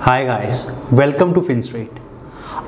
Hi guys, welcome to FinStreet.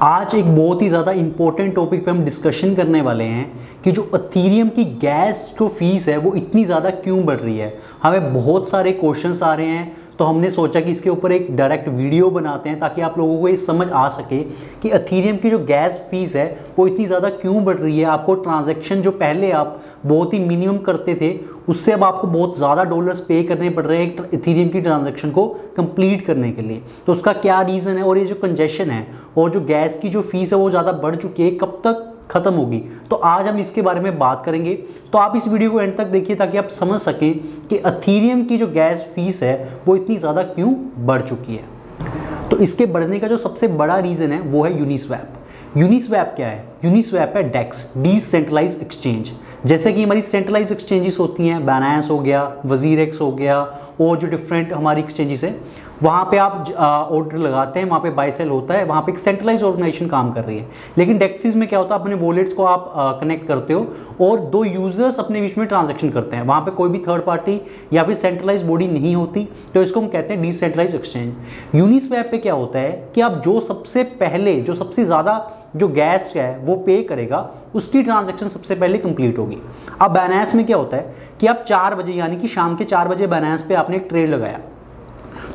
आज एक बहुत ही ज़्यादा इंपॉर्टेंट टॉपिक पे हम डिस्कशन करने वाले हैं कि जो एथेरियम की गैस जो फीस है वो इतनी ज़्यादा क्यों बढ़ रही है। हमें बहुत सारे क्वेश्चंस आ रहे हैं, तो हमने सोचा कि इसके ऊपर एक डायरेक्ट वीडियो बनाते हैं ताकि आप लोगों को ये समझ आ सके कि एथेरियम की जो गैस फीस है वो इतनी ज़्यादा क्यों बढ़ रही है। आपको ट्रांजैक्शन जो पहले आप बहुत ही मिनिमम करते थे उससे अब आपको बहुत ज़्यादा डॉलर्स पे करने पड़ रहे हैं एथेरियम की ट्रांजैक्शन को कंप्लीट करने के लिए। तो उसका क्या रीज़न है और ये जो कंजेशन है और जो गैस की जो फीस है वो ज़्यादा बढ़ चुकी है, कब तक खत्म होगी, तो आज हम इसके बारे में बात करेंगे। तो आप इस वीडियो को एंड तक देखिए ताकि आप समझ सकें कि एथेरियम की जो गैस फीस है वो इतनी ज़्यादा क्यों बढ़ चुकी है। तो इसके बढ़ने का जो सबसे बड़ा रीज़न है वो है यूनिस्वैप। यूनिस्वैप क्या है? यूनिस्वैप है डेक्स, डिसेंट्रलाइज्ड एक्सचेंज। जैसे कि हमारी सेंट्रलाइज एक्सचेंजेस होती हैं, बाइनेंस हो गया, वजीरेक्स हो गया और जो डिफरेंट हमारी एक्सचेंजेस हैं वहाँ पे आप ऑर्डर लगाते हैं, वहाँ पे बाय सेल होता है, वहाँ पे एक सेंट्रलाइज ऑर्गेनाइजेशन काम कर रही है। लेकिन डेक्सिस में क्या होता है, अपने वॉलेट्स को आप कनेक्ट करते हो और दो यूजर्स अपने बीच में ट्रांजैक्शन करते हैं, वहाँ पे कोई भी थर्ड पार्टी या फिर सेंट्रलाइज बॉडी नहीं होती, तो इसको हम कहते हैं डिसेंट्रलाइज एक्सचेंज। यूनिस्वैप पे क्या होता है कि आप जो सबसे पहले जो सबसे ज़्यादा जो गैस है वो पे करेगा उसकी ट्रांजैक्शन सबसे पहले कंप्लीट होगी। अब बाइनेंस में क्या होता है कि आप 4 बजे यानी कि शाम के 4 बजे बाइनेंस पे आपने एक ट्रेड लगाया,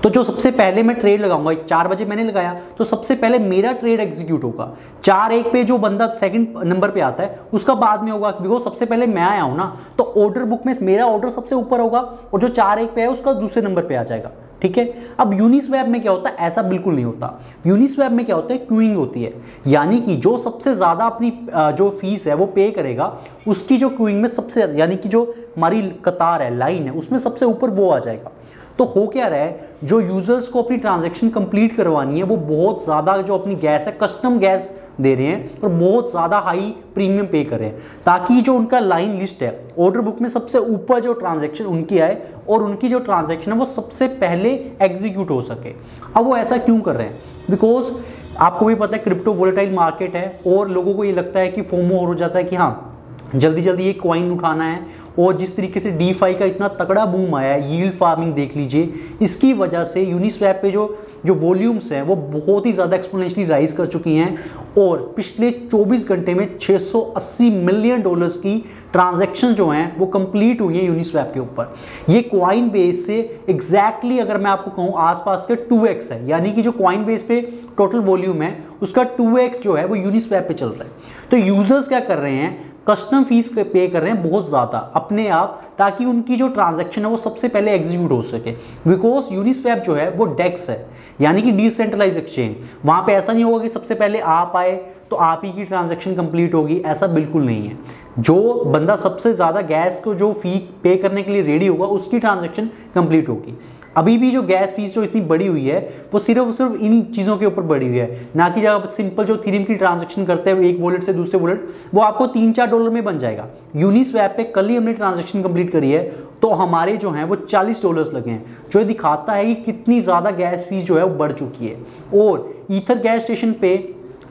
तो जो सबसे पहले मैं ट्रेड लगाऊंगा, 4 बजे मैंने लगाया तो सबसे पहले मेरा ट्रेड एग्जीक्यूट होगा। 4-1 पे जो बंदा सेकंड नंबर पे आता है उसका बाद में होगा, बिकॉज सबसे पहले मैं आया हूं ना, तो ऑर्डर बुक में मेरा ऑर्डर सबसे ऊपर होगा और जो 4-1 पे है उसका दूसरे नंबर पे आ जाएगा। ठीक है। अब यूनिस्वैप में क्या होता है, ऐसा बिल्कुल नहीं होता। यूनिस्वैप में क्या होता है, क्यूइंग होती है, यानी कि जो सबसे ज्यादा अपनी जो फीस है वो पे करेगा उसकी जो क्यूइंग में सबसे यानी कि जो हमारी कतार है, लाइन है, उसमें सबसे ऊपर वो आ जाएगा। तो हो क्या रहा है, जो यूजर्स को अपनी ट्रांजैक्शन कंप्लीट करवानी है वो बहुत ज़्यादा जो अपनी गैस है कस्टम गैस दे रहे हैं और बहुत ज़्यादा हाई प्रीमियम पे कर रहे हैं ताकि जो उनका लाइन लिस्ट है ऑर्डर बुक में सबसे ऊपर जो ट्रांजैक्शन उनकी आए और उनकी जो ट्रांजैक्शन है वो सबसे पहले एग्जीक्यूट हो सके। अब वो ऐसा क्यों कर रहे हैं? बिकॉज आपको भी पता है क्रिप्टो वोलेटाइल मार्केट है और लोगों को ये लगता है कि फोमो हो जाता है कि हाँ जल्दी जल्दी ये कॉइन उठाना है, और जिस तरीके से डीफाई का इतना तगड़ा बूम आया है, यील्ड फार्मिंग देख लीजिए, इसकी वजह से यूनिस्वैप पे जो वॉल्यूम्स हैं वो बहुत ही ज़्यादा एक्सपोनेंशियली राइज कर चुकी हैं और पिछले 24 घंटे में 680 मिलियन डॉलर्स की ट्रांजैक्शन जो हैं वो कंप्लीट हुई हैं यूनिस्वैप के ऊपर। ये कॉइन बेस से एग्जैक्टली अगर मैं आपको कहूँ आसपास के 2x है, यानी कि जो कॉइन बेस पे टोटल वॉल्यूम है उसका 2x जो है वो यूनिस्वैप पे चल रहा है। तो यूजर्स क्या कर रहे हैं, कस्टम फीस पे कर रहे हैं बहुत ज़्यादा अपने आप, ताकि उनकी जो ट्रांजैक्शन है वो सबसे पहले एग्जीक्यूट हो सके। बिकॉज यूनिस्वैप जो है वो डेक्स है, यानी कि डिसेंट्रलाइज एक्सचेंज। वहाँ पे ऐसा नहीं होगा कि सबसे पहले आप आए तो आप ही की ट्रांजैक्शन कंप्लीट होगी, ऐसा बिल्कुल नहीं है। जो बंदा सबसे ज़्यादा गैस को जो फी पे करने के लिए रेडी होगा उसकी ट्रांजैक्शन कंप्लीट होगी। अभी भी जो गैस फीस जो इतनी बड़ी हुई है वो सिर्फ इन चीज़ों के ऊपर बड़ी हुई है, ना कि जब सिंपल जो एथेरियम की ट्रांजैक्शन करते हैं एक वॉलेट से दूसरे वॉलेट, वो आपको 3-4 डॉलर में बन जाएगा। यूनिस्वैप पे कल ही हमने ट्रांजैक्शन कंप्लीट करी है तो हमारे जो हैं वो 40 डॉलर्स लगे हैं, जो ये दिखाता है कि कितनी ज़्यादा गैस फीस जो है वो बढ़ चुकी है। और ईथर गैस स्टेशन पे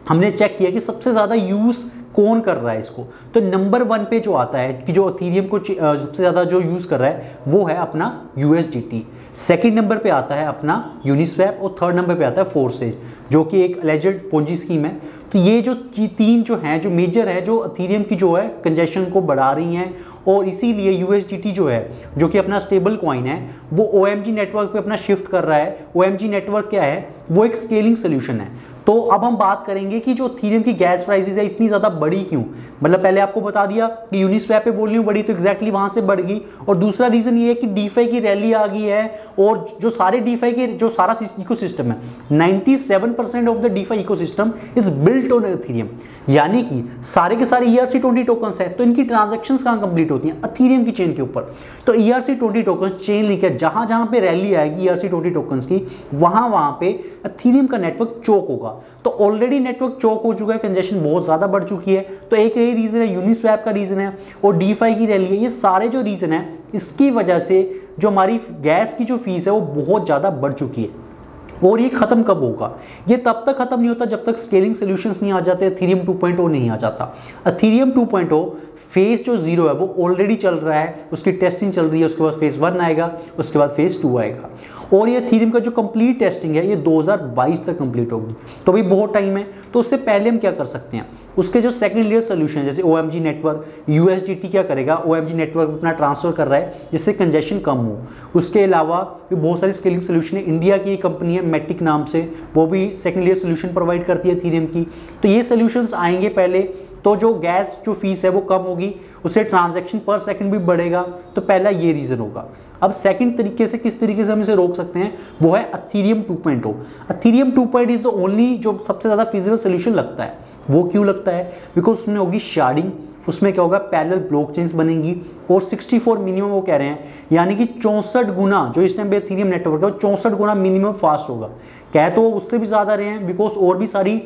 हमने चेक किया कि सबसे ज़्यादा यूज़ कौन कर रहा है इसको, तो नंबर 1 पे जो आता है कि जो एथेरियम को सबसे ज़्यादा जो यूज़ कर रहा है वो है अपना USDT। सेकंड नंबर पे आता है अपना यूनिस्वैप और थर्ड नंबर पे आता है फोर्सेज, जो कि एक एलिजिड पोंजी स्कीम है। तो ये जो तीन जो हैं जो मेजर है जो एथेरियम की जो है कंजेशन को बढ़ा रही हैं, और इसीलिए USDT जो है जो कि अपना स्टेबल कॉइन है वो OMG नेटवर्क पे अपना शिफ्ट कर रहा है। OMG नेटवर्क क्या है, वो एक स्केलिंग सोल्यूशन है। तो अब हम बात करेंगे कि जो एथेरियम की गैस प्राइसेस है इतनी ज़्यादा बढ़ी क्यों। मतलब पहले आपको बता दिया कि यूनिस्वैप पे वॉल्यूम बढ़ी तो एग्जैक्टली वहाँ से बढ़ गई, और दूसरा रीज़न ये है कि डीफाई की रैली आ गई है और जो सारे डीफाई के जो सारा इकोसिस्टम है 97% of the DeFi ecosystem is built on Ethereum, यानी कि सारे के सारे ERC20 टोकन्स है, तो इनकी ट्रांजैक्शंस कहाँ कंप्लीट होती हैं, एथेरियम की चेन के ऊपर। तो ERC20 टोकन चेन लिंक है, जहां जहां पे रैली आएगी ERC20 टोकन्स की वहां पे एथेरियम का नेटवर्क चोक होगा। तो ऑलरेडी नेटवर्क चोक हो चुका है, कंजेशन बहुत ज्यादा बढ़ चुकी है। तो एक यही रीजन है, यूनिस्वैप का रीजन है और डीफाई की रैली है, ये सारे जो रीजन है इसकी वजह से जो हमारी गैस की जो फीस है वो बहुत ज्यादा बढ़ चुकी है। और ये खत्म कब होगा? ये तब तक खत्म नहीं होता जब तक स्केलिंग सॉल्यूशंस नहीं आ जाते, एथेरियम 2.0 नहीं आ जाता। एथेरियम 2.0 फेज जो 0 है वो ऑलरेडी चल रहा है, उसकी टेस्टिंग चल रही है, उसके बाद फेज 1 आएगा, उसके बाद फेज 2 आएगा। और ये थ्योरम का जो कंप्लीट टेस्टिंग है ये 2022 तक कंप्लीट होगी, तो अभी बहुत टाइम है। तो उससे पहले हम क्या कर सकते हैं, उसके जो सेकंड लेयर सोल्यूशन जैसे OMG नेटवर्क, USDT क्या करेगा, OMG नेटवर्क अपना ट्रांसफर कर रहा है जिससे कंजेशन कम हो। उसके अलावा बहुत सारी स्केलिंग सोल्यूशन है, इंडिया की कंपनी है मैटिक नाम से, वो भी सेकंड लेयर सोल्यूशन प्रोवाइड करती है थ्योरम की। तो ये सोल्यूशंस आएंगे पहले, तो जो गैस जो फीस है वो कम होगी, उससे ट्रांजैक्शन पर सेकंड भी बढ़ेगा। तो पहला ये रीज़न होगा। अब सेकंड तरीके से किस तरीके से हम इसे रोक सकते हैं, वो है Ethereum 2.0। Ethereum 2.0 is the only जो सबसे ज़्यादा फिजिबल सोल्यूशन लगता है। वो क्यों लगता है, बिकॉज उसमें होगी शार्डिंग, उसमें क्या होगा, पैरेलल ब्लॉकचेन्स बनेंगी और 64 मिनिमम वो कह रहे हैं, यानी कि 64 गुना जो इस टाइम पे एथेरियम नेटवर्क है वो 64 गुना मिनिमम फास्ट होगा। कह तो वो उससे भी ज़्यादा रहे हैं, बिकॉज और भी सारी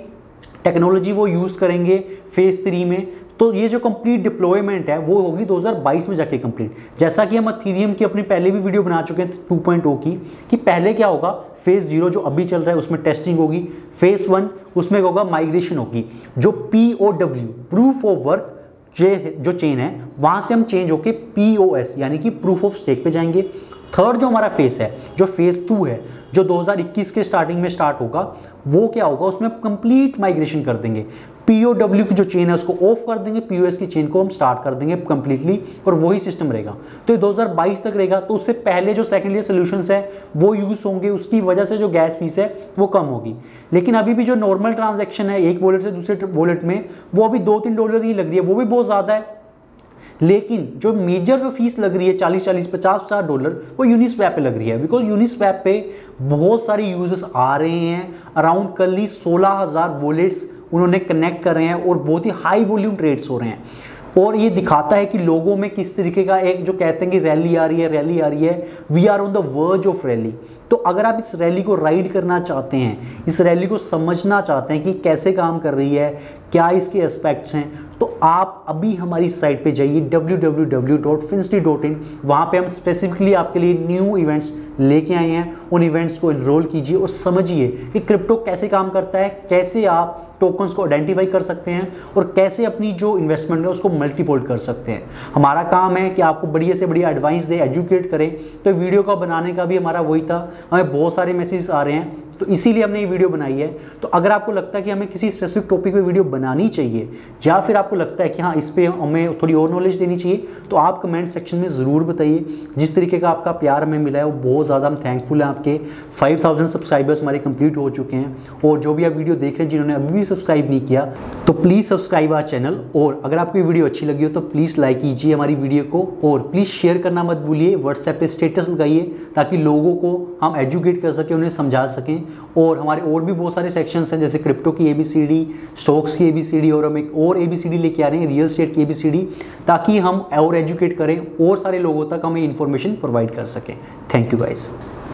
टेक्नोलॉजी वो यूज़ करेंगे फेज 3 में। तो ये जो कंप्लीट डिप्लॉयमेंट है वो होगी 2022 में जाके कंप्लीट। जैसा कि हम अथीरियम की अपनी पहले भी वीडियो बना चुके हैं 2.0 की, कि पहले क्या होगा, फेज 0 जो अभी चल रहा है उसमें टेस्टिंग होगी, फेज 1 उसमें क्या होगा, माइग्रेशन होगी। जो POW प्रूफ ऑफ वर्क जो चेन है वहां से हम चेंज होके POS यानी कि प्रूफ ऑफ स्टेक पे जाएंगे। थर्ड जो हमारा फेज है, जो फेज 2 है, जो 2021 के स्टार्टिंग में स्टार्ट होगा, वो क्या होगा, उसमें कंप्लीट माइग्रेशन कर देंगे। POW की जो चेन है उसको ऑफ कर देंगे, POS की चेन को हम स्टार्ट कर देंगे कंप्लीटली, और वही सिस्टम रहेगा। तो ये 2022 तक रहेगा। तो उससे पहले जो सेकेंड ईयर सोल्यूशंस है वो यूज होंगे, उसकी वजह से जो गैस फीस है वो कम होगी। लेकिन अभी भी जो नॉर्मल ट्रांजेक्शन है एक वॉलेट से दूसरे वॉलेट में, वो अभी $2-3 ही लग रही है, वो भी बहुत ज़्यादा है। लेकिन जो मेजर जो फीस लग रही है 40-40, $50 वो यूनिस्वैप पे लग रही है, बिकॉज यूनिस्वैप पे बहुत सारे यूजर्स आ रहे हैं। अराउंड कल ही 16,000 वॉलेट्स उन्होंने कनेक्ट कर रहे हैं और बहुत ही हाई वॉल्यूम ट्रेड्स हो रहे हैं। और ये दिखाता है कि लोगों में किस तरीके का एक जो कहते हैं कि रैली आ रही है, we are on the verge of rally. तो अगर आप इस रैली को राइड करना चाहते हैं, इस रैली को समझना चाहते हैं कि कैसे काम कर रही है, क्या इसके एस्पेक्ट्स हैं, तो आप अभी हमारी साइट पे जाइए www.finstreet.in। वहाँ पे हम स्पेसिफिकली आपके लिए न्यू इवेंट्स लेके आए हैं। उन इवेंट्स को एनरोल कीजिए और समझिए कि क्रिप्टो कैसे काम करता है, कैसे आप टोकन्स को आइडेंटिफाई कर सकते हैं और कैसे अपनी जो इन्वेस्टमेंट है उसको मल्टीपोल्ड कर सकते हैं। हमारा काम है कि आपको बढ़िया से बढ़िया एडवाइस दे, एजुकेट करें। तो वीडियो का बनाने का भी हमारा वही था। हमें बहुत सारे मैसेज आ रहे हैं, तो इसीलिए हमने ये वीडियो बनाई है। तो अगर आपको लगता है कि हमें किसी स्पेसिफिक टॉपिक पे वीडियो बनानी चाहिए, या फिर आपको लगता है कि हाँ इस पे हमें थोड़ी और नॉलेज देनी चाहिए, तो आप कमेंट सेक्शन में ज़रूर बताइए। जिस तरीके का आपका प्यार हमें मिला है वो बहुत ज़्यादा हम थैंकफुल हैं। आपके 5000 सब्सक्राइबर्स हमारे कंप्लीट हो चुके हैं, और जो भी आप वीडियो देख रहे हैं जिन्होंने अभी भी सब्सक्राइब नहीं किया, तो प्लीज़ सब्सक्राइब आवर चैनल। और अगर आपको ये वीडियो अच्छी लगी हो तो प्लीज़ लाइक कीजिए हमारी वीडियो को, और प्लीज़ शेयर करना मत भूलिए। व्हाट्सएप पे स्टेटस लगाइए ताकि लोगों को हम एजुकेट कर सकें, उन्हें समझा सकें। और हमारे और भी बहुत सारे सेक्शंस हैं, जैसे क्रिप्टो की ABCD, स्टॉक्स की ABCD, और हम एक और ABCD लेके आ रहे हैं, रियल एस्टेट की ABCD, ताकि हम और एजुकेट करें और सारे लोगों तक हमें इंफॉर्मेशन प्रोवाइड कर सकें। Thank you guys.